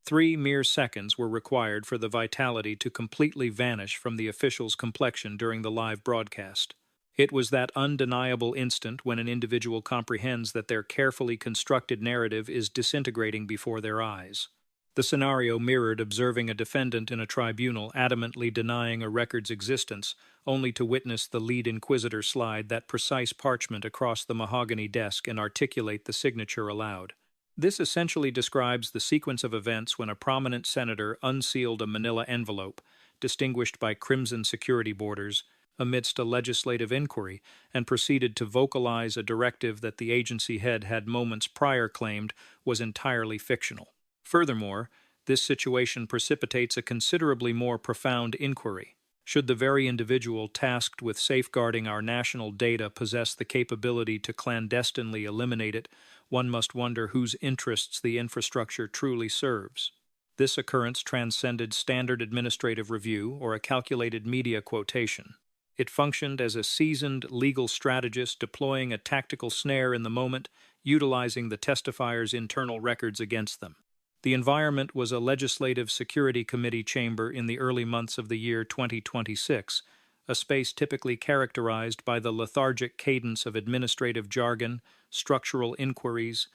3 mere seconds were required for the vitality to completely vanish from the official's complexion during the live broadcast. It was that undeniable instant when an individual comprehends that their carefully constructed narrative is disintegrating before their eyes. The scenario mirrored observing a defendant in a tribunal adamantly denying a record's existence, only to witness the lead inquisitor slide that precise parchment across the mahogany desk and articulate the signature aloud. This essentially describes the sequence of events when a prominent senator unsealed a manila envelope, distinguished by crimson security borders, amidst a legislative inquiry, and proceeded to vocalize a directive that the agency head had moments prior claimed was entirely fictional. Furthermore, this situation precipitates a considerably more profound inquiry. Should the very individual tasked with safeguarding our national data possess the capability to clandestinely eliminate it, one must wonder whose interests the infrastructure truly serves. This occurrence transcended standard administrative review or a calculated media quotation. It functioned as a seasoned legal strategist deploying a tactical snare in the moment, utilizing the testifier's internal records against them. The environment was a Legislative Security Committee chamber in the early months of the year 2026, a space typically characterized by the lethargic cadence of administrative jargon, structural inquiries,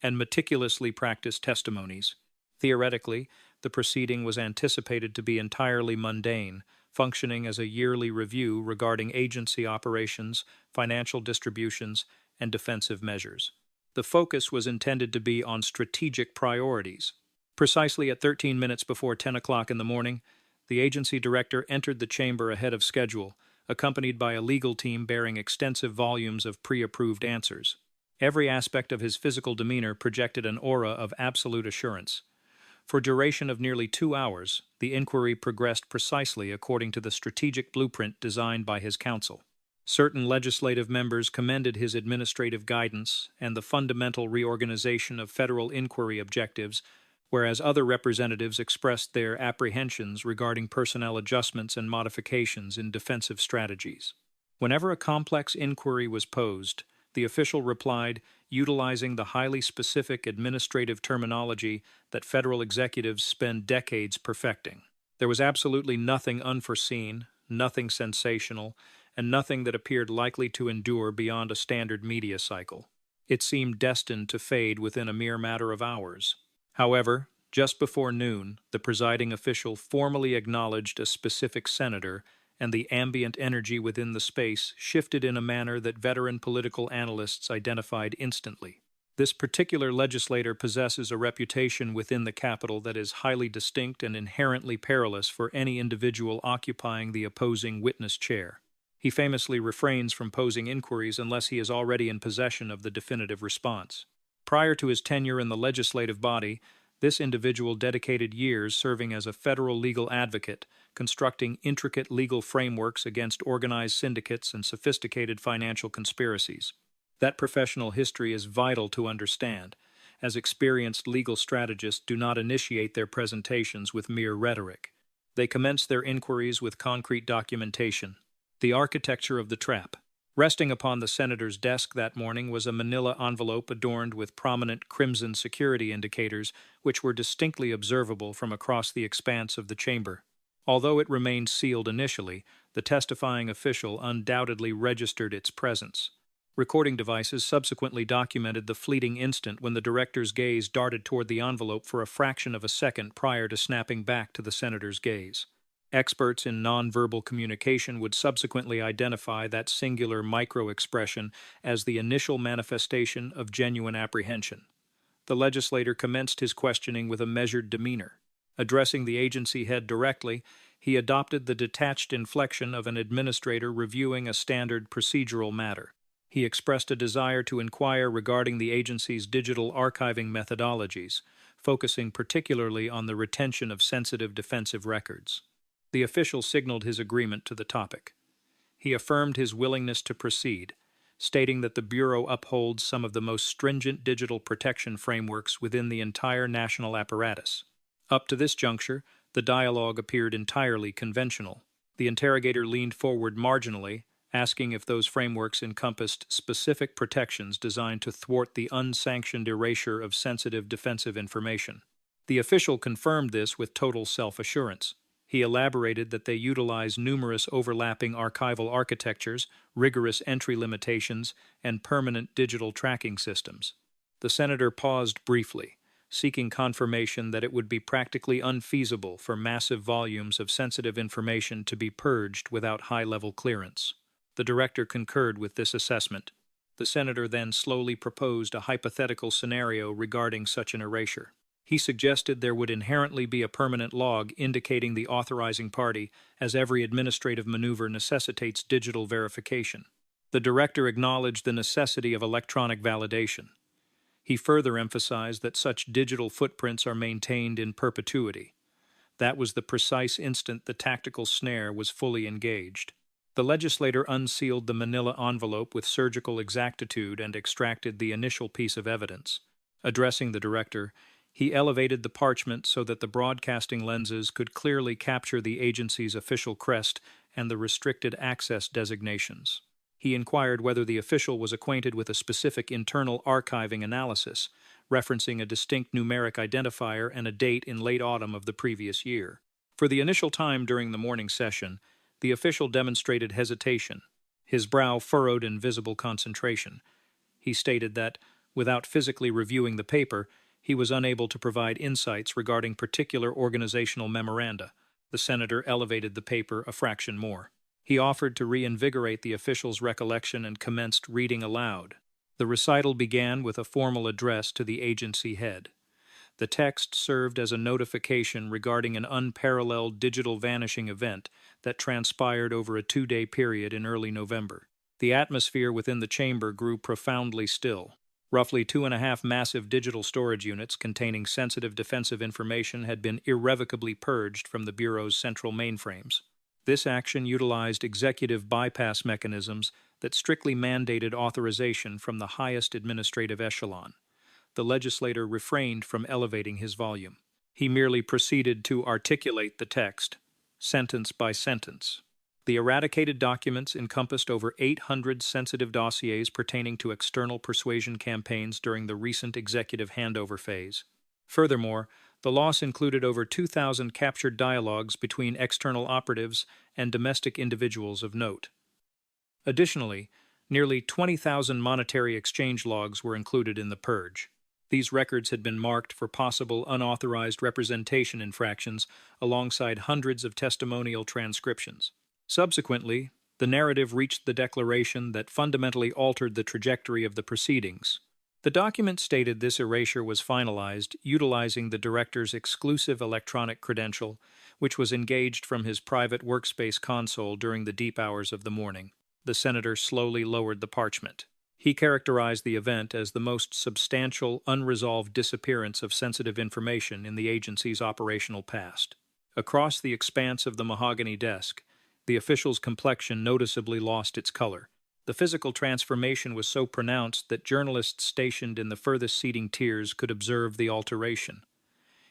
and meticulously practiced testimonies. Theoretically, the proceeding was anticipated to be entirely mundane, functioning as a yearly review regarding agency operations, financial distributions, and defensive measures. The focus was intended to be on strategic priorities. Precisely at 13 minutes before 10 o'clock in the morning, the agency director entered the chamber ahead of schedule, accompanied by a legal team bearing extensive volumes of pre-approved answers. Every aspect of his physical demeanor projected an aura of absolute assurance. For duration of nearly 2 hours, the inquiry progressed precisely according to the strategic blueprint designed by his counsel. Certain legislative members commended his administrative guidance and the fundamental reorganization of federal inquiry objectives, whereas other representatives expressed their apprehensions regarding personnel adjustments and modifications in defensive strategies. Whenever a complex inquiry was posed, the official replied, utilizing the highly specific administrative terminology that federal executives spend decades perfecting. There was absolutely nothing unforeseen, nothing sensational, and nothing that appeared likely to endure beyond a standard media cycle. It seemed destined to fade within a mere matter of hours. However, just before noon, the presiding official formally acknowledged a specific senator, and the ambient energy within the space shifted in a manner that veteran political analysts identified instantly. This particular legislator possesses a reputation within the Capitol that is highly distinct and inherently perilous for any individual occupying the opposing witness chair. He famously refrains from posing inquiries unless he is already in possession of the definitive response. Prior to his tenure in the legislative body, this individual dedicated years serving as a federal legal advocate, constructing intricate legal frameworks against organized syndicates and sophisticated financial conspiracies. That professional history is vital to understand, as experienced legal strategists do not initiate their presentations with mere rhetoric. They commence their inquiries with concrete documentation. The architecture of the trap. Resting upon the senator's desk that morning was a manila envelope adorned with prominent crimson security indicators which were distinctly observable from across the expanse of the chamber. Although it remained sealed initially, the testifying official undoubtedly registered its presence. Recording devices subsequently documented the fleeting instant when the director's gaze darted toward the envelope for a fraction of a second prior to snapping back to the senator's gaze. Experts in nonverbal communication would subsequently identify that singular micro-expression as the initial manifestation of genuine apprehension. The legislator commenced his questioning with a measured demeanor. Addressing the agency head directly, he adopted the detached inflection of an administrator reviewing a standard procedural matter. He expressed a desire to inquire regarding the agency's digital archiving methodologies, focusing particularly on the retention of sensitive defensive records. The official signaled his agreement to the topic. He affirmed his willingness to proceed, stating that the Bureau upholds some of the most stringent digital protection frameworks within the entire national apparatus. Up to this juncture, the dialogue appeared entirely conventional. The interrogator leaned forward marginally, asking if those frameworks encompassed specific protections designed to thwart the unsanctioned erasure of sensitive defensive information. The official confirmed this with total self-assurance. He elaborated that they utilize numerous overlapping archival architectures, rigorous entry limitations, and permanent digital tracking systems. The senator paused briefly, seeking confirmation that it would be practically unfeasible for massive volumes of sensitive information to be purged without high-level clearance. The director concurred with this assessment. The senator then slowly proposed a hypothetical scenario regarding such an erasure. He suggested there would inherently be a permanent log indicating the authorizing party, as every administrative maneuver necessitates digital verification. The director acknowledged the necessity of electronic validation. He further emphasized that such digital footprints are maintained in perpetuity. That was the precise instant the tactical snare was fully engaged. The legislator unsealed the manila envelope with surgical exactitude and extracted the initial piece of evidence. Addressing the director, he elevated the parchment so that the broadcasting lenses could clearly capture the agency's official crest and the restricted access designations. He inquired whether the official was acquainted with a specific internal archiving analysis, referencing a distinct numeric identifier and a date in late autumn of the previous year. For the initial time during the morning session, the official demonstrated hesitation, his brow furrowed in visible concentration. He stated that, without physically reviewing the paper, he was unable to provide insights regarding particular organizational memoranda. The senator elevated the paper a fraction more. He offered to reinvigorate the official's recollection and commenced reading aloud. The recital began with a formal address to the agency head. The text served as a notification regarding an unparalleled digital vanishing event that transpired over a 2-day period in early November. The atmosphere within the chamber grew profoundly still. Roughly 2.5 massive digital storage units containing sensitive defensive information had been irrevocably purged from the Bureau's central mainframes. This action utilized executive bypass mechanisms that strictly mandated authorization from the highest administrative echelon. The legislator refrained from elevating his volume. He merely proceeded to articulate the text, sentence by sentence. The eradicated documents encompassed over 800 sensitive dossiers pertaining to external persuasion campaigns during the recent executive handover phase. Furthermore, the loss included over 2,000 captured dialogues between external operatives and domestic individuals of note. Additionally, nearly 20,000 monetary exchange logs were included in the purge. These records had been marked for possible unauthorized representation infractions alongside hundreds of testimonial transcriptions. Subsequently, the narrative reached the declaration that fundamentally altered the trajectory of the proceedings. The document stated this erasure was finalized utilizing the director's exclusive electronic credential, which was engaged from his private workspace console during the deep hours of the morning. The senator slowly lowered the parchment. He characterized the event as the most substantial, unresolved disappearance of sensitive information in the agency's operational past. Across the expanse of the mahogany desk, the official's complexion noticeably lost its color. The physical transformation was so pronounced that journalists stationed in the furthest seating tiers could observe the alteration.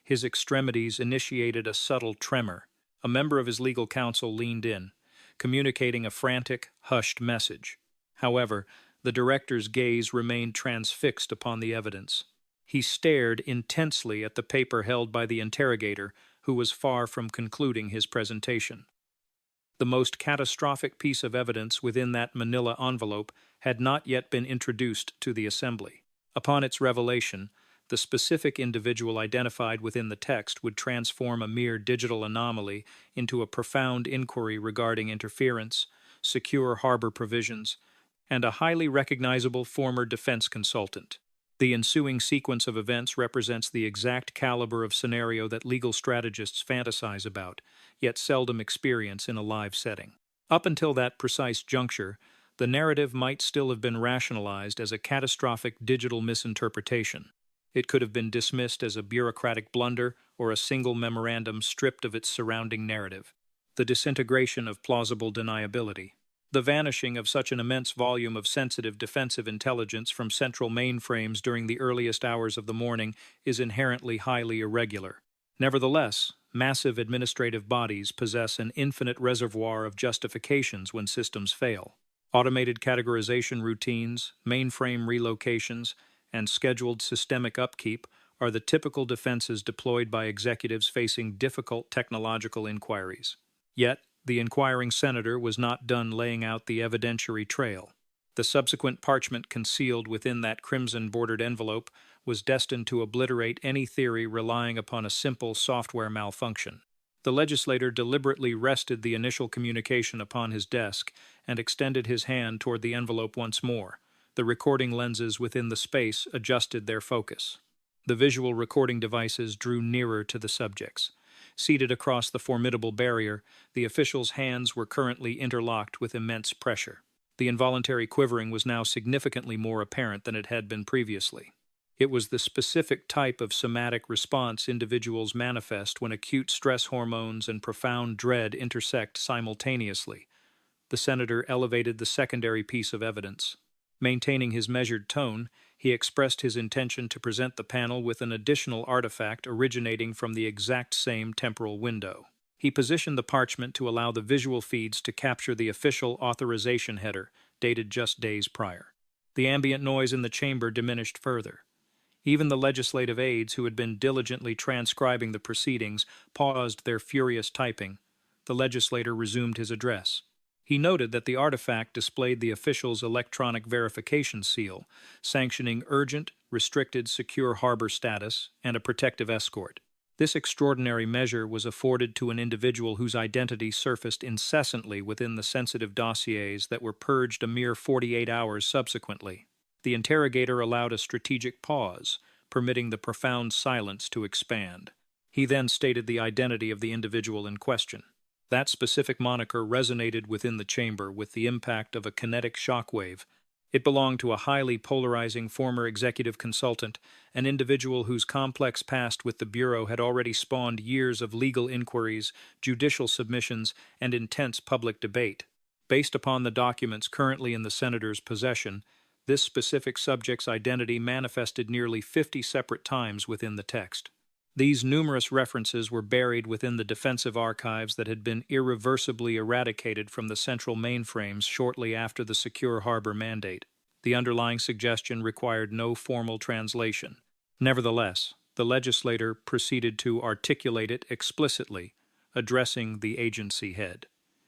His extremities initiated a subtle tremor. A member of his legal counsel leaned in, communicating a frantic, hushed message. However, the director's gaze remained transfixed upon the evidence. He stared intensely at the paper held by the interrogator, who was far from concluding his presentation. The most catastrophic piece of evidence within that manila envelope had not yet been introduced to the assembly. Upon its revelation, the specific individual identified within the text would transform a mere digital anomaly into a profound inquiry regarding interference, secure harbor provisions, and a highly recognizable former defense consultant. The ensuing sequence of events represents the exact caliber of scenario that legal strategists fantasize about, yet seldom experience in a live setting. Up until that precise juncture, the narrative might still have been rationalized as a catastrophic digital misinterpretation. It could have been dismissed as a bureaucratic blunder or a single memorandum stripped of its surrounding narrative. The disintegration of plausible deniability. The vanishing of such an immense volume of sensitive defensive intelligence from central mainframes during the earliest hours of the morning is inherently highly irregular. Nevertheless, massive administrative bodies possess an infinite reservoir of justifications when systems fail. Automated categorization routines, mainframe relocations, and scheduled systemic upkeep are the typical defenses deployed by executives facing difficult technological inquiries. Yet, the inquiring senator was not done laying out the evidentiary trail. The subsequent parchment concealed within that crimson-bordered envelope was destined to obliterate any theory relying upon a simple software malfunction. The legislator deliberately rested the initial communication upon his desk and extended his hand toward the envelope once more. The recording lenses within the space adjusted their focus. The visual recording devices drew nearer to the subjects. Seated across the formidable barrier, the official's hands were currently interlocked with immense pressure. The involuntary quivering was now significantly more apparent than it had been previously. It was the specific type of somatic response individuals manifest when acute stress hormones and profound dread intersect simultaneously. The senator elevated the secondary piece of evidence. Maintaining his measured tone, he expressed his intention to present the panel with an additional artifact originating from the exact same temporal window. He positioned the parchment to allow the visual feeds to capture the official authorization header, dated just days prior. The ambient noise in the chamber diminished further. Even the legislative aides who had been diligently transcribing the proceedings paused their furious typing. The legislator resumed his address. He noted that the artifact displayed the official's electronic verification seal, sanctioning urgent, restricted secure harbor status and a protective escort. This extraordinary measure was afforded to an individual whose identity surfaced incessantly within the sensitive dossiers that were purged a mere 48 hours subsequently. The interrogator allowed a strategic pause, permitting the profound silence to expand. He then stated the identity of the individual in question. That specific moniker resonated within the chamber with the impact of a kinetic shockwave. It belonged to a highly polarizing former executive consultant, an individual whose complex past with the Bureau had already spawned years of legal inquiries, judicial submissions, and intense public debate. Based upon the documents currently in the senator's possession, this specific subject's identity manifested nearly 50 separate times within the text. These numerous references were buried within the defensive archives that had been irreversibly eradicated from the central mainframes shortly after the Secure Harbor Mandate. The underlying suggestion required no formal translation. Nevertheless, the legislator proceeded to articulate it explicitly, addressing the agency head.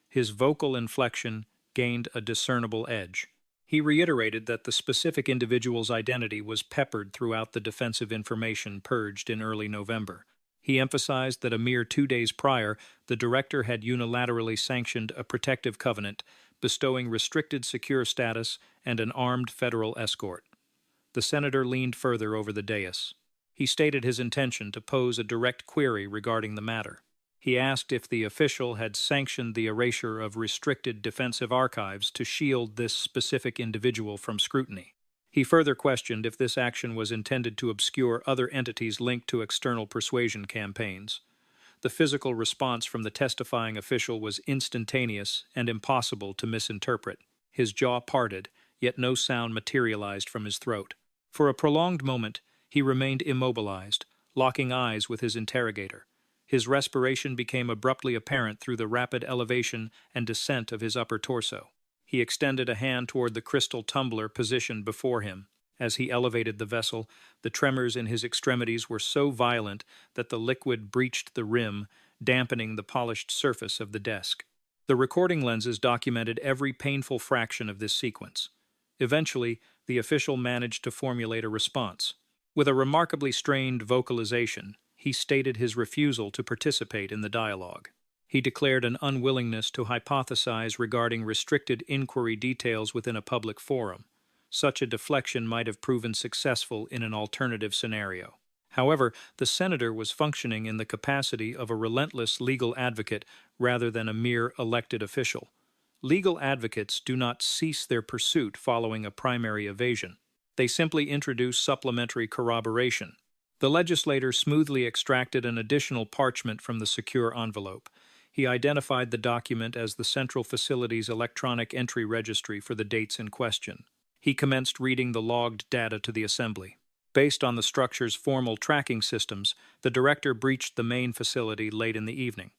His vocal inflection gained a discernible edge. He reiterated that the specific individual's identity was peppered throughout the defensive information purged in early November. He emphasized that a mere 2 days prior, the director had unilaterally sanctioned a protective covenant, bestowing restricted secure status and an armed federal escort. The senator leaned further over the dais. He stated his intention to pose a direct query regarding the matter. He asked if the official had sanctioned the erasure of restricted defensive archives to shield this specific individual from scrutiny. He further questioned if this action was intended to obscure other entities linked to external persuasion campaigns. The physical response from the testifying official was instantaneous and impossible to misinterpret. His jaw parted, yet no sound materialized from his throat. For a prolonged moment, he remained immobilized, locking eyes with his interrogator. His respiration became abruptly apparent through the rapid elevation and descent of his upper torso. He extended a hand toward the crystal tumbler positioned before him. As he elevated the vessel, the tremors in his extremities were so violent that the liquid breached the rim, dampening the polished surface of the desk. The recording lenses documented every painful fraction of this sequence. Eventually, the official managed to formulate a response. With a remarkably strained vocalization, he stated his refusal to participate in the dialogue. He declared an unwillingness to hypothesize regarding restricted inquiry details within a public forum. Such a deflection might have proven successful in an alternative scenario. However, the senator was functioning in the capacity of a relentless legal advocate rather than a mere elected official. Legal advocates do not cease their pursuit following a primary evasion. They simply introduce supplementary corroboration. The legislator smoothly extracted an additional parchment from the secure envelope. He identified the document as the Central Facilities Electronic Entry Registry for the dates in question. He commenced reading the logged data to the assembly. Based on the structure's formal tracking systems, the director breached the main facility late in the evening.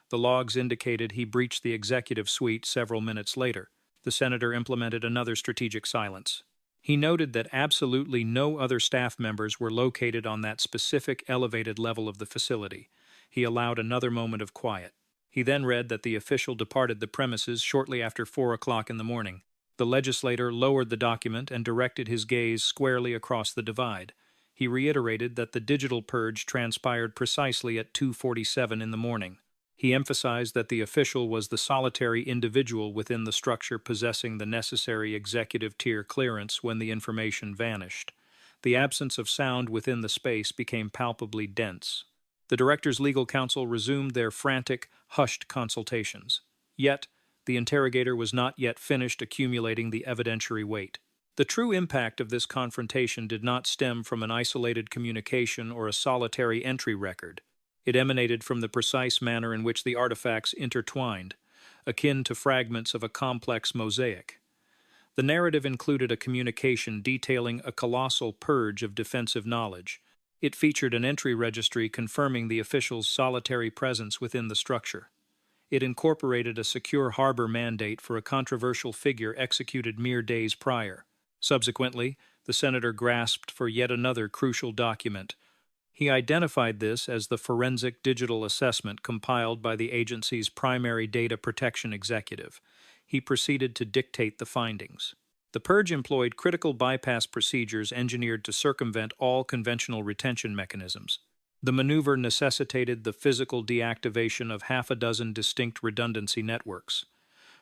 The logs indicated he breached the executive suite several minutes later. The senator implemented another strategic silence. He noted that absolutely no other staff members were located on that specific elevated level of the facility. He allowed another moment of quiet. He then read that the official departed the premises shortly after 4 o'clock in the morning. The legislator lowered the document and directed his gaze squarely across the divide. He reiterated that the digital purge transpired precisely at 2:47 in the morning. He emphasized that the official was the solitary individual within the structure possessing the necessary executive tier clearance when the information vanished. The absence of sound within the space became palpably dense. The director's legal counsel resumed their frantic, hushed consultations. Yet, the interrogator was not yet finished accumulating the evidentiary weight. The true impact of this confrontation did not stem from an isolated communication or a solitary entry record. It emanated from the precise manner in which the artifacts intertwined, akin to fragments of a complex mosaic. The narrative included a communication detailing a colossal purge of defensive knowledge. It featured an entry registry confirming the official's solitary presence within the structure. It incorporated a secure harbor mandate for a controversial figure executed mere days prior. Subsequently, the senator grasped for yet another crucial document. He identified this as the forensic digital assessment compiled by the agency's primary data protection executive. He proceeded to dictate the findings. The purge employed critical bypass procedures engineered to circumvent all conventional retention mechanisms. The maneuver necessitated the physical deactivation of half a dozen distinct redundancy networks.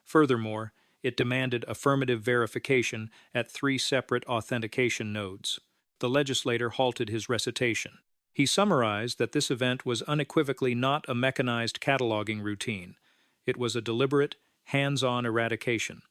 Furthermore, it demanded affirmative verification at 3 separate authentication nodes. The legislator halted his recitation. He summarized that this event was unequivocally not a mechanized cataloging routine. It was a deliberate, hands-on eradication.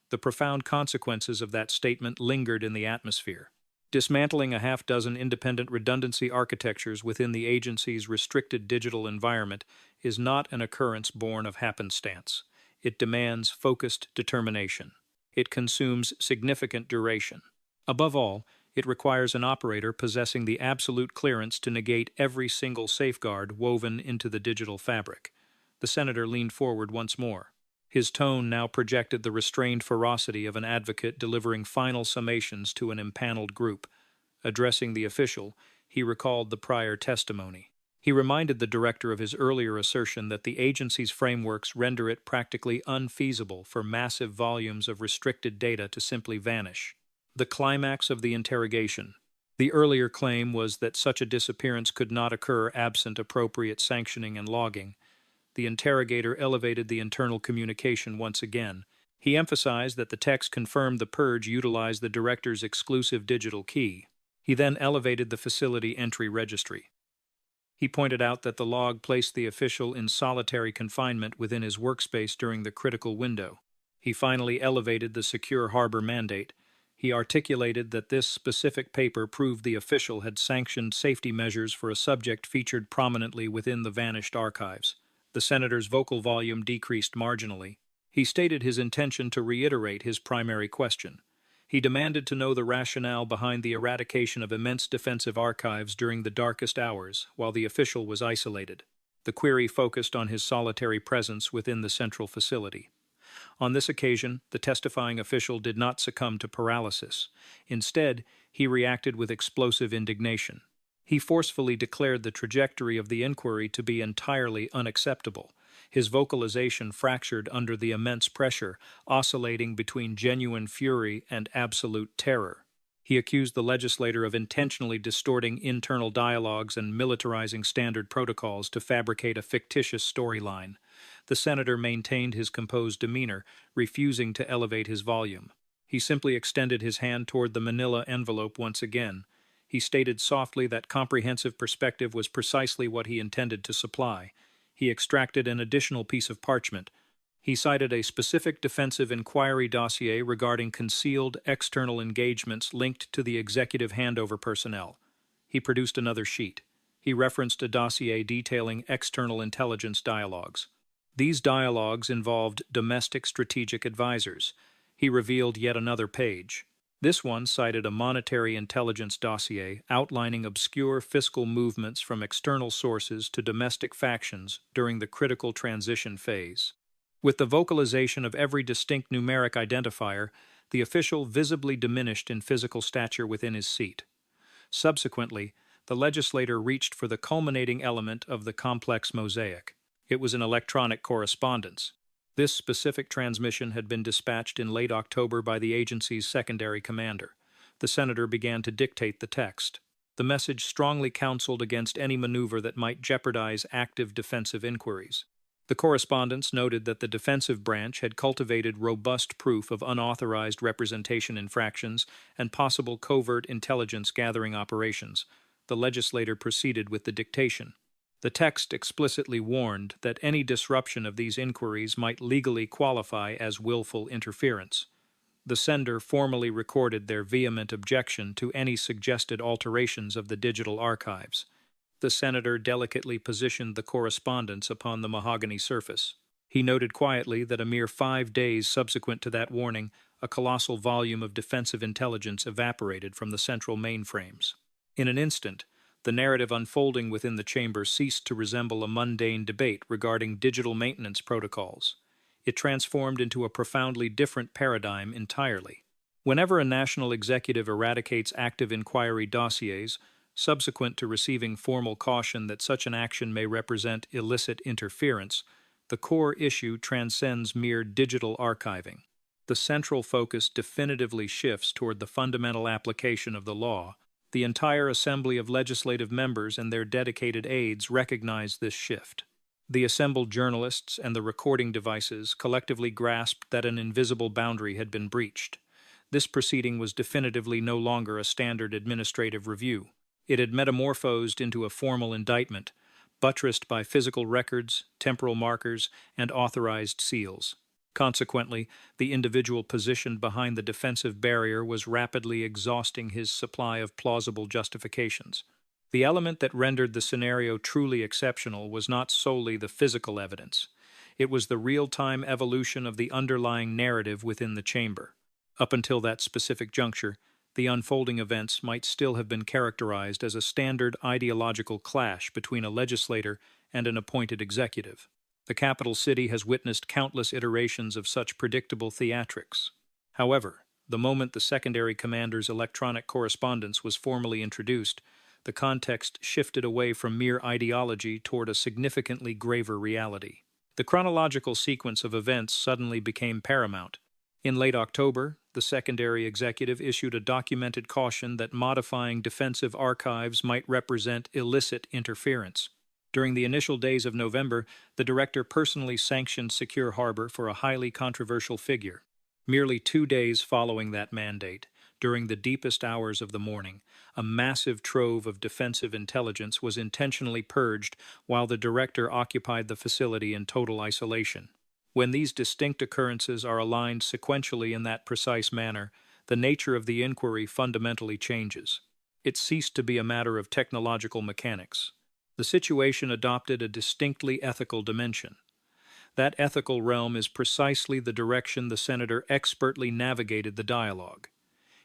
The profound consequences of that statement lingered in the atmosphere. Dismantling a half-dozen independent redundancy architectures within the agency's restricted digital environment is not an occurrence born of happenstance. It demands focused determination. It consumes significant duration. Above all, it requires an operator possessing the absolute clearance to negate every single safeguard woven into the digital fabric. The senator leaned forward once more. His tone now projected the restrained ferocity of an advocate delivering final summations to an impaneled group. Addressing the official, he recalled the prior testimony. He reminded the director of his earlier assertion that the agency's frameworks render it practically unfeasible for massive volumes of restricted data to simply vanish. The climax of the interrogation. The earlier claim was that such a disappearance could not occur absent appropriate sanctioning and logging. The interrogator elevated the internal communication once again. He emphasized that the text confirmed the purge utilized the director's exclusive digital key. He then elevated the facility entry registry. He pointed out that the log placed the official in solitary confinement within his workspace during the critical window. He finally elevated the secure harbor mandate. He articulated that this specific paper proved the official had sanctioned safety measures for a subject featured prominently within the vanished archives. The senator's vocal volume decreased marginally. He stated his intention to reiterate his primary question. He demanded to know the rationale behind the eradication of immense defensive archives during the darkest hours, while the official was isolated. The query focused on his solitary presence within the central facility. On this occasion, the testifying official did not succumb to paralysis. Instead, he reacted with explosive indignation. He forcefully declared the trajectory of the inquiry to be entirely unacceptable. His vocalization fractured under the immense pressure, oscillating between genuine fury and absolute terror. He accused the legislator of intentionally distorting internal dialogues and militarizing standard protocols to fabricate a fictitious storyline. The senator maintained his composed demeanor, refusing to elevate his volume. He simply extended his hand toward the manila envelope once again. He stated softly that comprehensive perspective was precisely what he intended to supply. He extracted an additional piece of parchment. He cited a specific defensive inquiry dossier regarding concealed external engagements linked to the executive handover personnel. He produced another sheet. He referenced a dossier detailing external intelligence dialogues. These dialogues involved domestic strategic advisors. He revealed yet another page. This one cited a monetary intelligence dossier outlining obscure fiscal movements from external sources to domestic factions during the critical transition phase. With the vocalization of every distinct numeric identifier, The official visibly diminished in physical stature within his seat. Subsequently, the legislator reached for the culminating element of the complex mosaic. It was an electronic correspondence. This specific transmission had been dispatched in late October by the agency's secondary commander. The senator began to dictate the text. The message strongly counseled against any maneuver that might jeopardize active defensive inquiries. The correspondence noted that the defensive branch had cultivated robust proof of unauthorized representation infractions and possible covert intelligence gathering operations. The legislator proceeded with the dictation. The text explicitly warned that any disruption of these inquiries might legally qualify as willful interference. The sender formally recorded their vehement objection to any suggested alterations of the digital archives. The senator delicately positioned the correspondence upon the mahogany surface. He noted quietly that a mere 5 days subsequent to that warning, a colossal volume of defensive intelligence evaporated from the central mainframes. In an instant, the narrative unfolding within the chamber ceased to resemble a mundane debate regarding digital maintenance protocols. It transformed into a profoundly different paradigm entirely. Whenever a national executive eradicates active inquiry dossiers, subsequent to receiving formal caution that such an action may represent illicit interference, the core issue transcends mere digital archiving. The central focus definitively shifts toward the fundamental application of the law. The entire assembly of legislative members and their dedicated aides recognize this shift. The assembled journalists and the recording devices collectively grasped that an invisible boundary had been breached. This proceeding was definitively no longer a standard administrative review. It had metamorphosed into a formal indictment, buttressed by physical records, temporal markers, and authorized seals. Consequently, the individual positioned behind the defensive barrier was rapidly exhausting his supply of plausible justifications. The element that rendered the scenario truly exceptional was not solely the physical evidence. It was the real-time evolution of the underlying narrative within the chamber. Up until that specific juncture, the unfolding events might still have been characterized as a standard ideological clash between a legislator and an appointed executive. The capital city has witnessed countless iterations of such predictable theatrics. However, the moment the secondary commander's electronic correspondence was formally introduced, the context shifted away from mere ideology toward a significantly graver reality. The chronological sequence of events suddenly became paramount. In late October, the secondary executive issued a documented caution that modifying defensive archives might represent illicit interference. During the initial days of November, the director personally sanctioned Secure Harbor for a highly controversial figure. Merely 2 days following that mandate, during the deepest hours of the morning, a massive trove of defensive intelligence was intentionally purged while the director occupied the facility in total isolation. When these distinct occurrences are aligned sequentially in that precise manner, the nature of the inquiry fundamentally changes. It ceased to be a matter of technological mechanics. The situation adopted a distinctly ethical dimension. That ethical realm is precisely the direction the senator expertly navigated the dialogue.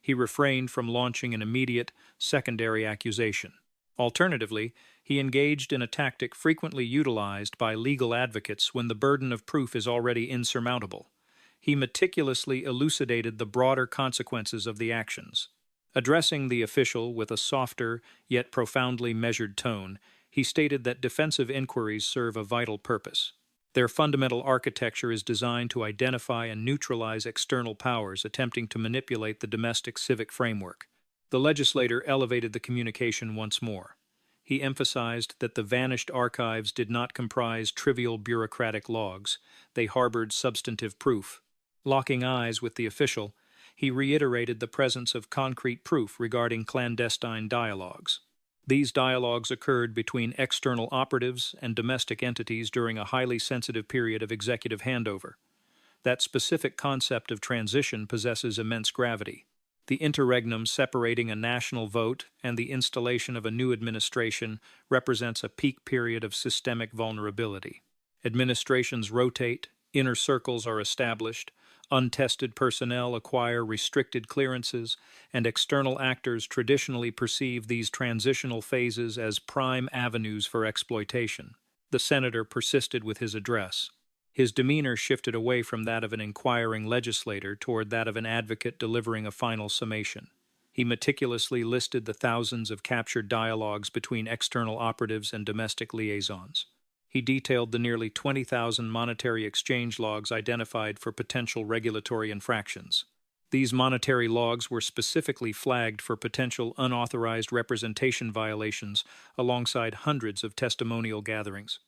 He refrained from launching an immediate, secondary accusation. Alternatively, he engaged in a tactic frequently utilized by legal advocates when the burden of proof is already insurmountable. He meticulously elucidated the broader consequences of the actions. Addressing the official with a softer, yet profoundly measured tone, he stated that defensive inquiries serve a vital purpose. Their fundamental architecture is designed to identify and neutralize external powers attempting to manipulate the domestic civic framework. The legislator elevated the communication once more. He emphasized that the vanished archives did not comprise trivial bureaucratic logs. They harbored substantive proof. Locking eyes with the official, he reiterated the presence of concrete proof regarding clandestine dialogues. These dialogues occurred between external operatives and domestic entities during a highly sensitive period of executive handover. That specific concept of transition possesses immense gravity. The interregnum separating a national vote and the installation of a new administration represents a peak period of systemic vulnerability. Administrations rotate, inner circles are established, untested personnel acquire restricted clearances, and external actors traditionally perceive these transitional phases as prime avenues for exploitation. The senator persisted with his address. His demeanor shifted away from that of an inquiring legislator toward that of an advocate delivering a final summation. He meticulously listed the thousands of captured dialogues between external operatives and domestic liaisons. He detailed the nearly 20,000 monetary exchange logs identified for potential regulatory infractions. These monetary logs were specifically flagged for potential unauthorized representation violations alongside hundreds of testimonial gatherings.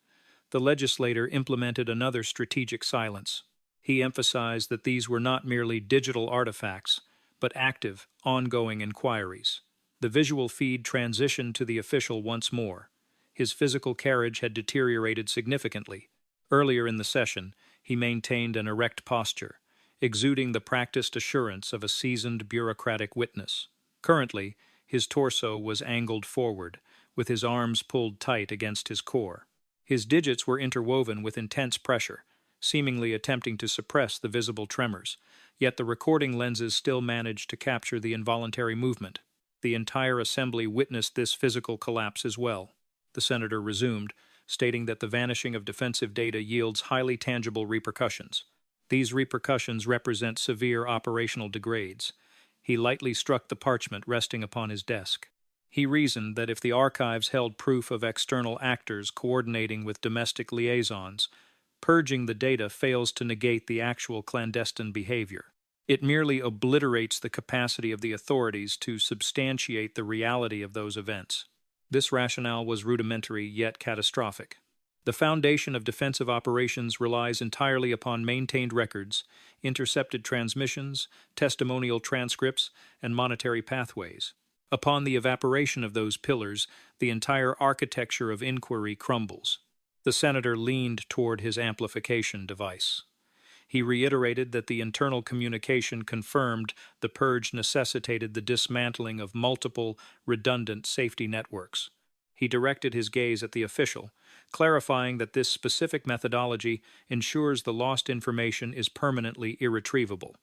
The legislator implemented another strategic silence. He emphasized that these were not merely digital artifacts, but active, ongoing inquiries. The visual feed transitioned to the official once more. His physical carriage had deteriorated significantly. Earlier in the session, he maintained an erect posture, exuding the practiced assurance of a seasoned bureaucratic witness. Currently, his torso was angled forward, with his arms pulled tight against his core. His digits were interwoven with intense pressure, seemingly attempting to suppress the visible tremors, yet the recording lenses still managed to capture the involuntary movement. The entire assembly witnessed this physical collapse as well. The senator resumed, stating that the vanishing of defensive data yields highly tangible repercussions. These repercussions represent severe operational degrades. He lightly struck the parchment resting upon his desk. He reasoned that if the archives held proof of external actors coordinating with domestic liaisons, purging the data fails to negate the actual clandestine behavior. It merely obliterates the capacity of the authorities to substantiate the reality of those events. This rationale was rudimentary yet catastrophic. The foundation of defensive operations relies entirely upon maintained records, intercepted transmissions, testimonial transcripts, and monetary pathways. Upon the evaporation of those pillars, the entire architecture of inquiry crumbles. The senator leaned toward his amplification device. He reiterated that the internal communication confirmed the purge necessitated the dismantling of multiple, redundant safety networks. He directed his gaze at the official, clarifying that this specific methodology ensures the lost information is permanently irretrievable.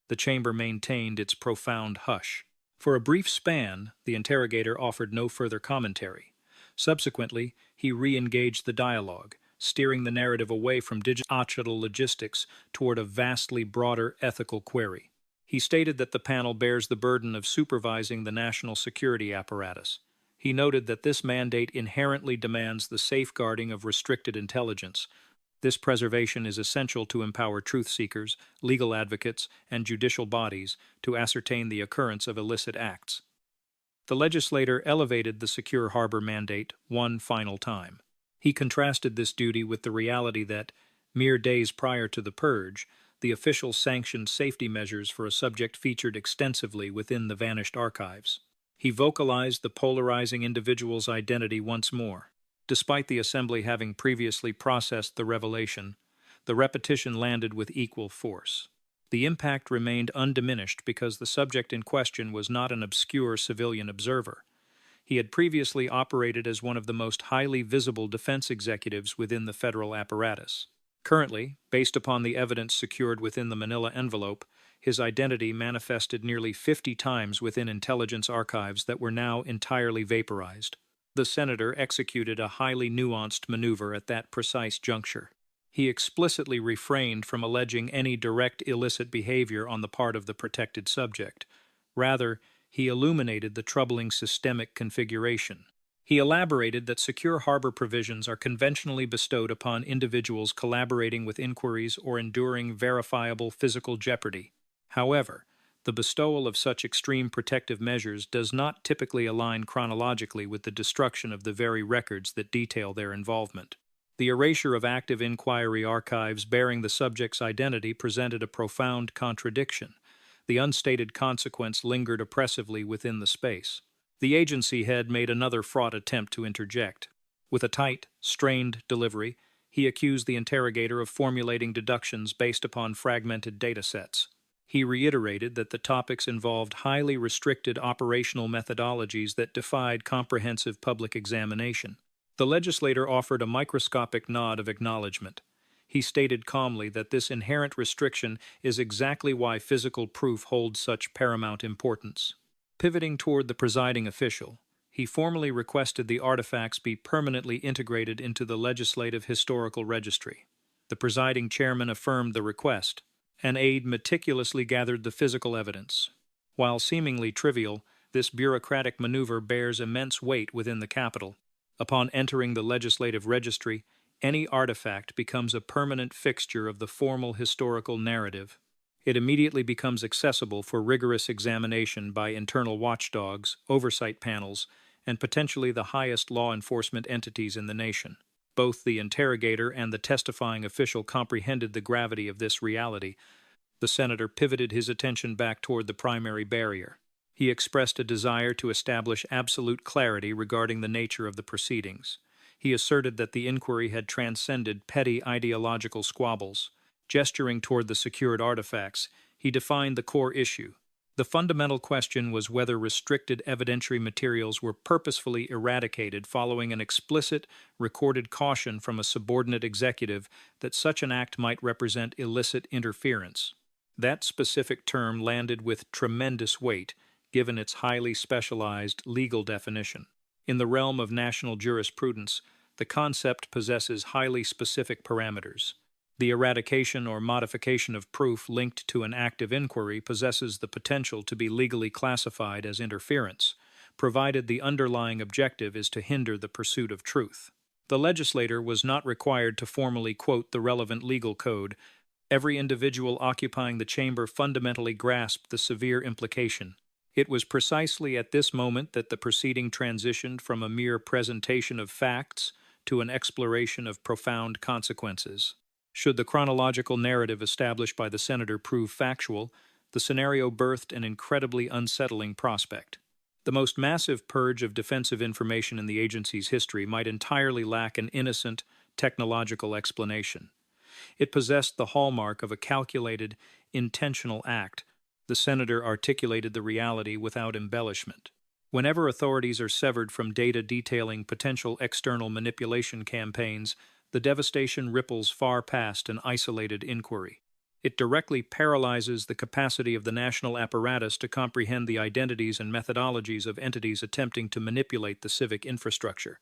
The chamber maintained its profound hush. For a brief span, the interrogator offered no further commentary. Subsequently, he re-engaged the dialogue, steering the narrative away from digital logistics toward a vastly broader ethical query. He stated that the panel bears the burden of supervising the national security apparatus. He noted that this mandate inherently demands the safeguarding of restricted intelligence. This preservation is essential to empower truth seekers, legal advocates, and judicial bodies to ascertain the occurrence of illicit acts. The legislator elevated the secure harbor mandate one final time. He contrasted this duty with the reality that, mere days prior to the purge, the official sanctioned safety measures for a subject featured extensively within the vanished archives. He vocalized the polarizing individual's identity once more. Despite the assembly having previously processed the revelation, the repetition landed with equal force. The impact remained undiminished because the subject in question was not an obscure civilian observer. He had previously operated as one of the most highly visible defense executives within the federal apparatus. Currently, based upon the evidence secured within the manila envelope, his identity manifested nearly 50 times within intelligence archives that were now entirely vaporized. The senator executed a highly nuanced maneuver at that precise juncture. He explicitly refrained from alleging any direct illicit behavior on the part of the protected subject. Rather, he illuminated the troubling systemic configuration. He elaborated that secure harbor provisions are conventionally bestowed upon individuals collaborating with inquiries or enduring verifiable physical jeopardy. However, the bestowal of such extreme protective measures does not typically align chronologically with the destruction of the very records that detail their involvement. The erasure of active inquiry archives bearing the subject's identity presented a profound contradiction. The unstated consequence lingered oppressively within the space. The agency head made another fraught attempt to interject. With a tight, strained delivery, he accused the interrogator of formulating deductions based upon fragmented data sets. He reiterated that the topics involved highly restricted operational methodologies that defied comprehensive public examination. The legislator offered a microscopic nod of acknowledgement. He stated calmly that this inherent restriction is exactly why physical proof holds such paramount importance. Pivoting toward the presiding official, he formally requested the artifacts be permanently integrated into the Legislative Historical Registry. The presiding chairman affirmed the request. An aide meticulously gathered the physical evidence. While seemingly trivial, this bureaucratic maneuver bears immense weight within the Capitol. Upon entering the legislative registry, any artifact becomes a permanent fixture of the formal historical narrative. It immediately becomes accessible for rigorous examination by internal watchdogs, oversight panels, and potentially the highest law enforcement entities in the nation. Both the interrogator and the testifying official comprehended the gravity of this reality. The senator pivoted his attention back toward the primary barrier. He expressed a desire to establish absolute clarity regarding the nature of the proceedings. He asserted that the inquiry had transcended petty ideological squabbles. Gesturing toward the secured artifacts, he defined the core issue. The fundamental question was whether restricted evidentiary materials were purposefully eradicated following an explicit, recorded caution from a subordinate executive that such an act might represent illicit interference. That specific term landed with tremendous weight, given its highly specialized legal definition. In the realm of national jurisprudence, the concept possesses highly specific parameters. The eradication or modification of proof linked to an active inquiry possesses the potential to be legally classified as interference, provided the underlying objective is to hinder the pursuit of truth. The legislator was not required to formally quote the relevant legal code. Every individual occupying the chamber fundamentally grasped the severe implication. It was precisely at this moment that the proceeding transitioned from a mere presentation of facts to an exploration of profound consequences. Should the chronological narrative established by the senator prove factual, the scenario birthed an incredibly unsettling prospect. The most massive purge of defensive information in the agency's history might entirely lack an innocent, technological explanation. It possessed the hallmark of a calculated, intentional act. The senator articulated the reality without embellishment. Whenever authorities are severed from data detailing potential external manipulation campaigns, the devastation ripples far past an isolated inquiry. It directly paralyzes the capacity of the national apparatus to comprehend the identities and methodologies of entities attempting to manipulate the civic infrastructure.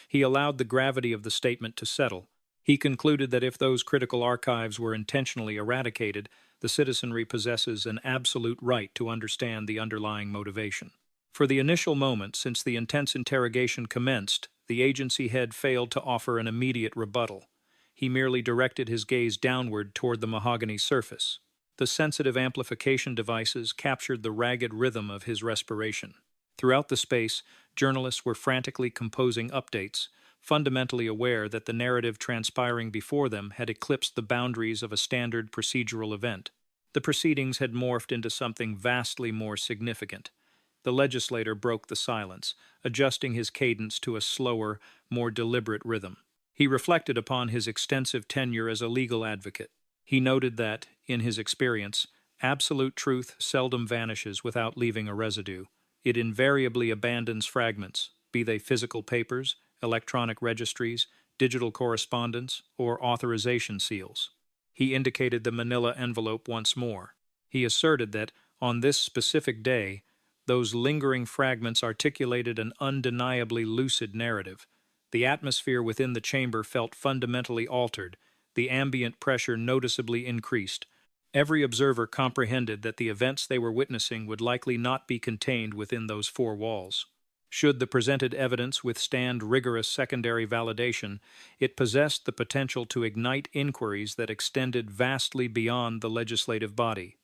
He allowed the gravity of the statement to settle. He concluded that if those critical archives were intentionally eradicated, the citizenry possesses an absolute right to understand the underlying motivation. For the initial moment since the intense interrogation commenced, the agency head failed to offer an immediate rebuttal. He merely directed his gaze downward toward the mahogany surface. The sensitive amplification devices captured the ragged rhythm of his respiration. Throughout the space, journalists were frantically composing updates, fundamentally aware that the narrative transpiring before them had eclipsed the boundaries of a standard procedural event. The proceedings had morphed into something vastly more significant. The legislator broke the silence, adjusting his cadence to a slower, more deliberate rhythm. He reflected upon his extensive tenure as a legal advocate. He noted that, in his experience, absolute truth seldom vanishes without leaving a residue. It invariably abandons fragments, be they physical papers, electronic registries, digital correspondence, or authorization seals. He indicated the manila envelope once more. He asserted that, on this specific day, those lingering fragments articulated an undeniably lucid narrative. The atmosphere within the chamber felt fundamentally altered. The ambient pressure noticeably increased. Every observer comprehended that the events they were witnessing would likely not be contained within those four walls. Should the presented evidence withstand rigorous secondary validation, it possessed the potential to ignite inquiries that extended vastly beyond the legislative body.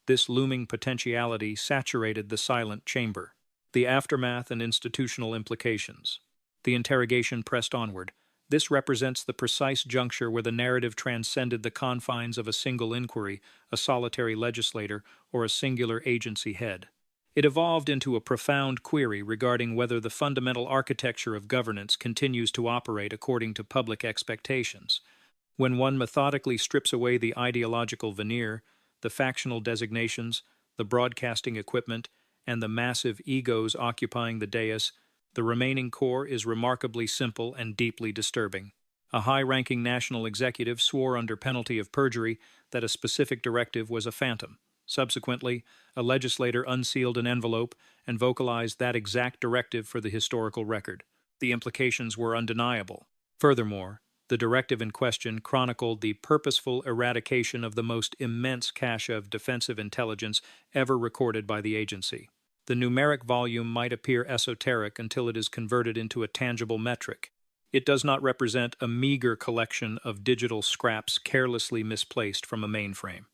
This looming potentiality saturated the silent chamber. The aftermath and institutional implications. The interrogation pressed onward. This represents the precise juncture where the narrative transcended the confines of a single inquiry, a solitary legislator, or a singular agency head. It evolved into a profound query regarding whether the fundamental architecture of governance continues to operate according to public expectations. When one methodically strips away the ideological veneer, the factional designations, the broadcasting equipment, and the massive egos occupying the dais, the remaining core is remarkably simple and deeply disturbing. A high-ranking national executive swore under penalty of perjury that a specific directive was a phantom. Subsequently, a legislator unsealed an envelope and vocalized that exact directive for the historical record. The implications were undeniable. Furthermore, The directive in question chronicled the purposeful eradication of the most immense cache of defensive intelligence ever recorded by the agency. The numeric volume might appear esoteric until it is converted into a tangible metric. It does not represent a meager collection of digital scraps carelessly misplaced from a mainframe.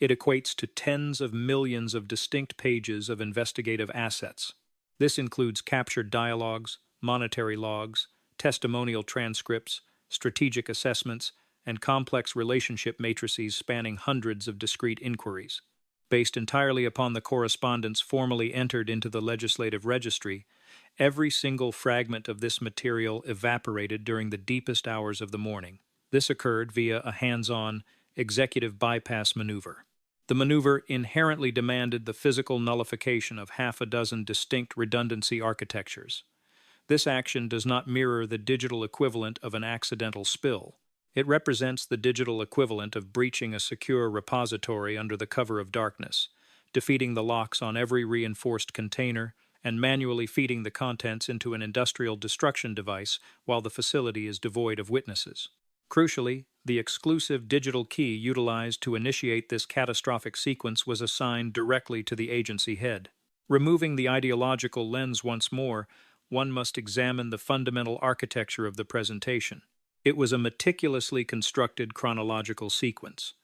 It equates to tens of millions of distinct pages of investigative assets. This includes captured dialogues, monetary logs, testimonial transcripts, strategic assessments, and complex relationship matrices spanning hundreds of discrete inquiries. Based entirely upon the correspondence formally entered into the legislative registry, every single fragment of this material evaporated during the deepest hours of the morning. This occurred via a hands-on, executive bypass maneuver. The maneuver inherently demanded the physical nullification of half a dozen distinct redundancy architectures. This action does not mirror the digital equivalent of an accidental spill. It represents the digital equivalent of breaching a secure repository under the cover of darkness, defeating the locks on every reinforced container, and manually feeding the contents into an industrial destruction device while the facility is devoid of witnesses. Crucially, the exclusive digital key utilized to initiate this catastrophic sequence was assigned directly to the agency head. Removing the ideological lens once more, one must examine the fundamental architecture of the presentation. It was a meticulously constructed chronological sequence.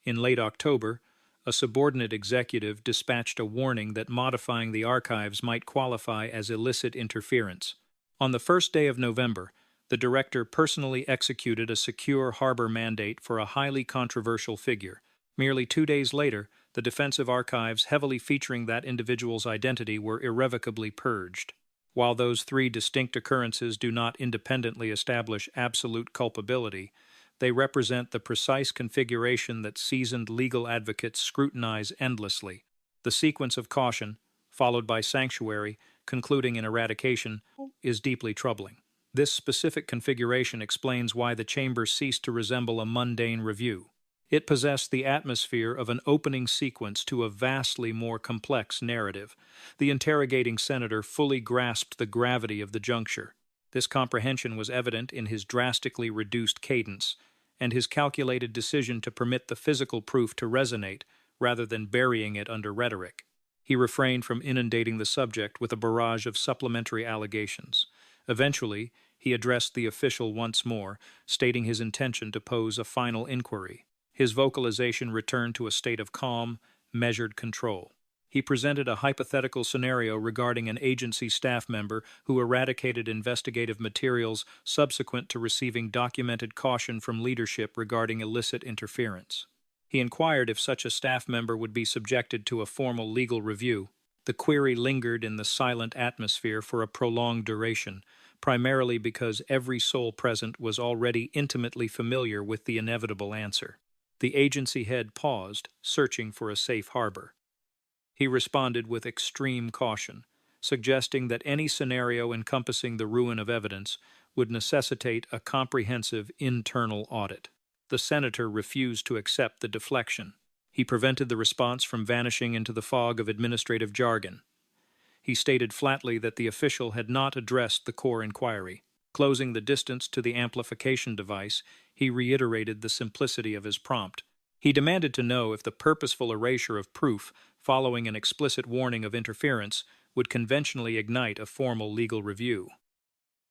In late October, a subordinate executive dispatched a warning that modifying the archives might qualify as illicit interference. On the first day of November, the director personally executed a secure harbor mandate for a highly controversial figure. Merely 2 days later, the defensive archives heavily featuring that individual's identity were irrevocably purged. While those 3 distinct occurrences do not independently establish absolute culpability, they represent the precise configuration that seasoned legal advocates scrutinize endlessly. The sequence of caution, followed by sanctuary, concluding in eradication, is deeply troubling. This specific configuration explains why the chamber ceased to resemble a mundane review. It possessed the atmosphere of an opening sequence to a vastly more complex narrative. The interrogating senator fully grasped the gravity of the juncture. This comprehension was evident in his drastically reduced cadence and his calculated decision to permit the physical proof to resonate rather than burying it under rhetoric. He refrained from inundating the subject with a barrage of supplementary allegations. Eventually, he addressed the official once more, stating his intention to pose a final inquiry. His vocalization returned to a state of calm, measured control. He presented a hypothetical scenario regarding an agency staff member who eradicated investigative materials subsequent to receiving documented caution from leadership regarding illicit interference. He inquired if such a staff member would be subjected to a formal legal review. The query lingered in the silent atmosphere for a prolonged duration, primarily because every soul present was already intimately familiar with the inevitable answer. The agency head paused, searching for a safe harbor. He responded with extreme caution, suggesting that any scenario encompassing the ruin of evidence would necessitate a comprehensive internal audit. The senator refused to accept the deflection. He prevented the response from vanishing into the fog of administrative jargon. He stated flatly that the official had not addressed the core inquiry. Closing the distance to the amplification device, he reiterated the simplicity of his prompt. He demanded to know if the purposeful erasure of proof following an explicit warning of interference would conventionally ignite a formal legal review.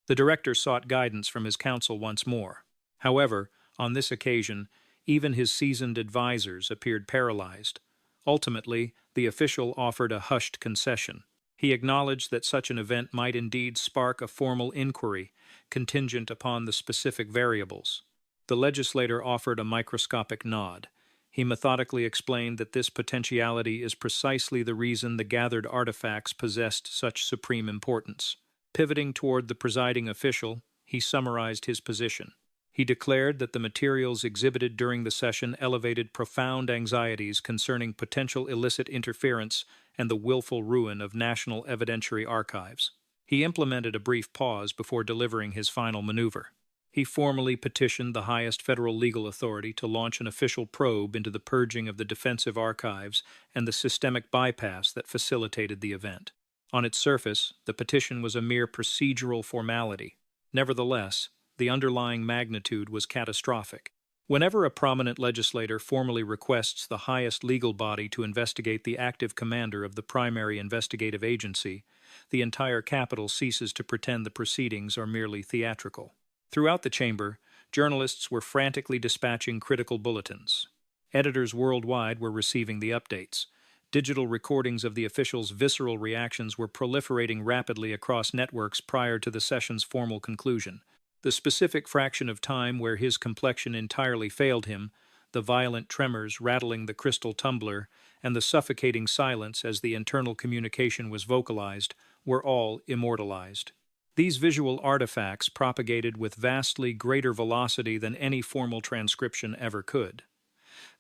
The director sought guidance from his counsel once more. However, on this occasion, even his seasoned advisors appeared paralyzed. Ultimately, the official offered a hushed concession. He acknowledged that such an event might indeed spark a formal inquiry, contingent upon the specific variables. The legislator offered a microscopic nod. He methodically explained that this potentiality is precisely the reason the gathered artifacts possessed such supreme importance. Pivoting toward the presiding official, he summarized his position. He declared that the materials exhibited during the session elevated profound anxieties concerning potential illicit interference and the willful ruin of national evidentiary archives. He implemented a brief pause before delivering his final maneuver. He formally petitioned the highest federal legal authority to launch an official probe into the purging of the defensive archives and the systemic bypass that facilitated the event. On its surface, the petition was a mere procedural formality. Nevertheless, the underlying magnitude was catastrophic. Whenever a prominent legislator formally requests the highest legal body to investigate the active commander of the primary investigative agency, the entire Capitol ceases to pretend the proceedings are merely theatrical. Throughout the chamber, journalists were frantically dispatching critical bulletins. Editors worldwide were receiving the updates. Digital recordings of the officials' visceral reactions were proliferating rapidly across networks prior to the session's formal conclusion. The specific fraction of time where his complexion entirely failed him, the violent tremors rattling the crystal tumbler, and the suffocating silence as the internal communication was vocalized, were all immortalized. These visual artifacts propagated with vastly greater velocity than any formal transcription ever could.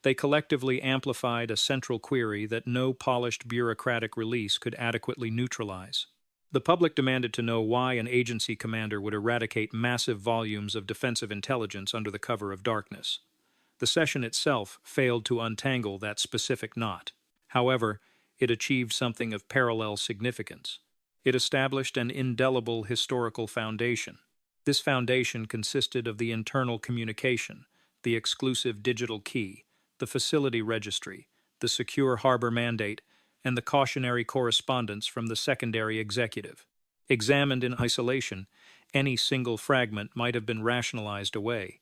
They collectively amplified a central query that no polished bureaucratic release could adequately neutralize. The public demanded to know why an agency commander would eradicate massive volumes of defensive intelligence under the cover of darkness. The session itself failed to untangle that specific knot. However, it achieved something of parallel significance. It established an indelible historical foundation. This foundation consisted of the internal communication, the exclusive digital key, the facility registry, the secure harbor mandate, and the cautionary correspondence from the secondary executive. Examined in isolation, any single fragment might have been rationalized away.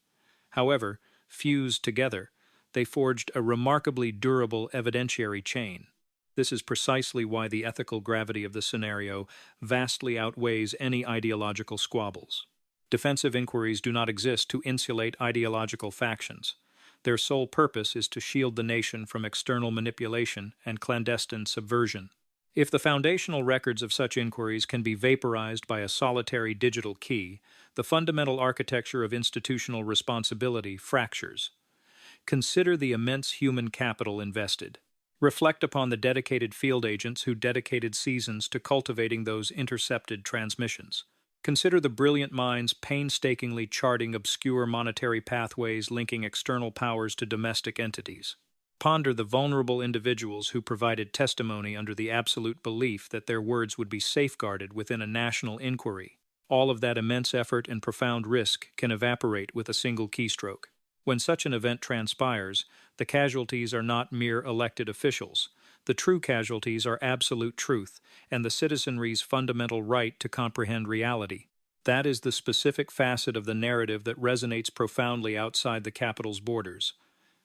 However, fused together, they forged a remarkably durable evidentiary chain. This is precisely why the ethical gravity of the scenario vastly outweighs any ideological squabbles. Defensive inquiries do not exist to insulate ideological factions. Their sole purpose is to shield the nation from external manipulation and clandestine subversion. If the foundational records of such inquiries can be vaporized by a solitary digital key, the fundamental architecture of institutional responsibility fractures. Consider the immense human capital invested. Reflect upon the dedicated field agents who dedicated seasons to cultivating those intercepted transmissions. Consider the brilliant minds painstakingly charting obscure monetary pathways linking external powers to domestic entities. Ponder the vulnerable individuals who provided testimony under the absolute belief that their words would be safeguarded within a national inquiry. All of that immense effort and profound risk can evaporate with a single keystroke. When such an event transpires, the casualties are not mere elected officials. The true casualties are absolute truth and the citizenry's fundamental right to comprehend reality. That is the specific facet of the narrative that resonates profoundly outside the Capitol's borders.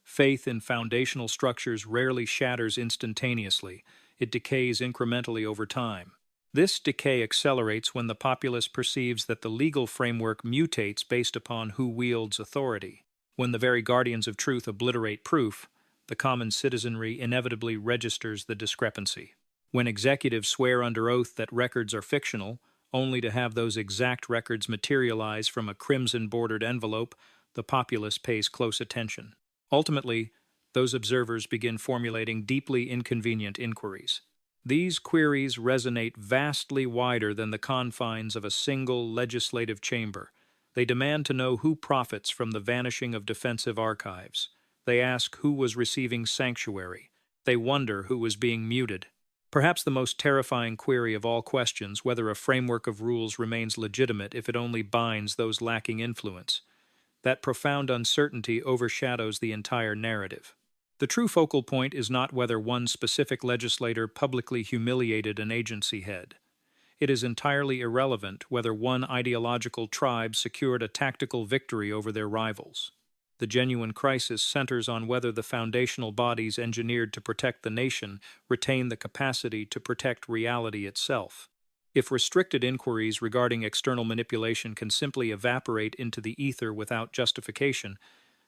Faith in foundational structures rarely shatters instantaneously. It decays incrementally over time. This decay accelerates when the populace perceives that the legal framework mutates based upon who wields authority. When the very guardians of truth obliterate proof, the common citizenry inevitably registers the discrepancy. When executives swear under oath that records are fictional, only to have those exact records materialize from a crimson-bordered envelope, the populace pays close attention. Ultimately, those observers begin formulating deeply inconvenient inquiries. These queries resonate vastly wider than the confines of a single legislative chamber. They demand to know who profits from the vanishing of defensive archives. They ask who was receiving sanctuary. They wonder who was being muted. Perhaps the most terrifying query of all questions whether a framework of rules remains legitimate if it only binds those lacking influence. That profound uncertainty overshadows the entire narrative. The true focal point is not whether one specific legislator publicly humiliated an agency head. It is entirely irrelevant whether one ideological tribe secured a tactical victory over their rivals. The genuine crisis centers on whether the foundational bodies engineered to protect the nation retain the capacity to protect reality itself. If restricted inquiries regarding external manipulation can simply evaporate into the ether without justification,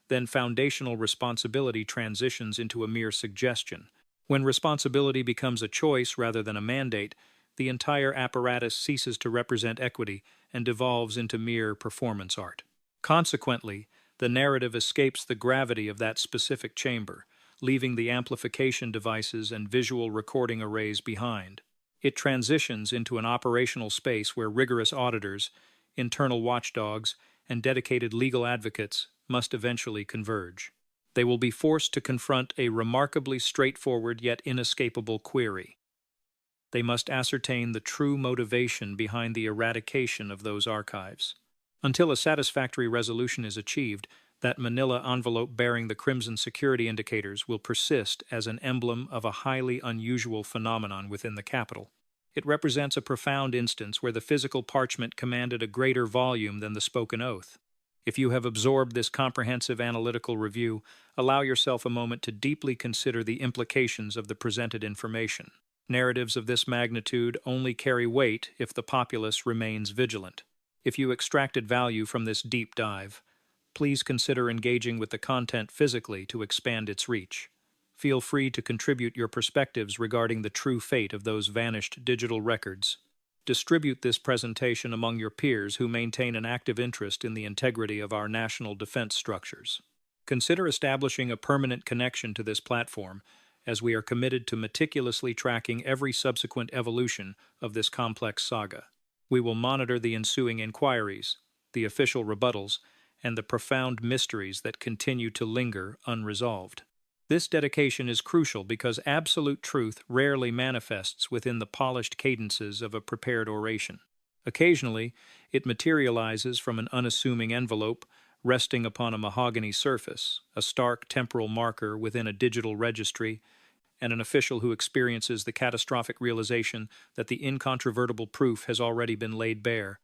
then foundational responsibility transitions into a mere suggestion. When responsibility becomes a choice rather than a mandate, the entire apparatus ceases to represent equity and devolves into mere performance art. Consequently, the narrative escapes the gravity of that specific chamber, leaving the amplification devices and visual recording arrays behind. It transitions into an operational space where rigorous auditors, internal watchdogs, and dedicated legal advocates must eventually converge. They will be forced to confront a remarkably straightforward yet inescapable query. They must ascertain the true motivation behind the eradication of those archives. Until a satisfactory resolution is achieved, that manila envelope bearing the crimson security indicators will persist as an emblem of a highly unusual phenomenon within the Capitol. It represents a profound instance where the physical parchment commanded a greater volume than the spoken oath. If you have absorbed this comprehensive analytical review, allow yourself a moment to deeply consider the implications of the presented information. Narratives of this magnitude only carry weight if the populace remains vigilant. If you extracted value from this deep dive, please consider engaging with the content physically to expand its reach. Feel free to contribute your perspectives regarding the true fate of those vanished digital records. Distribute this presentation among your peers who maintain an active interest in the integrity of our national defense structures. Consider establishing a permanent connection to this platform, as we are committed to meticulously tracking every subsequent evolution of this complex saga. We will monitor the ensuing inquiries, the official rebuttals, and the profound mysteries that continue to linger unresolved. This dedication is crucial because absolute truth rarely manifests within the polished cadences of a prepared oration. Occasionally, it materializes from an unassuming envelope resting upon a mahogany surface, a stark temporal marker within a digital registry, and an official who experiences the catastrophic realization that the incontrovertible proof has already been laid bare.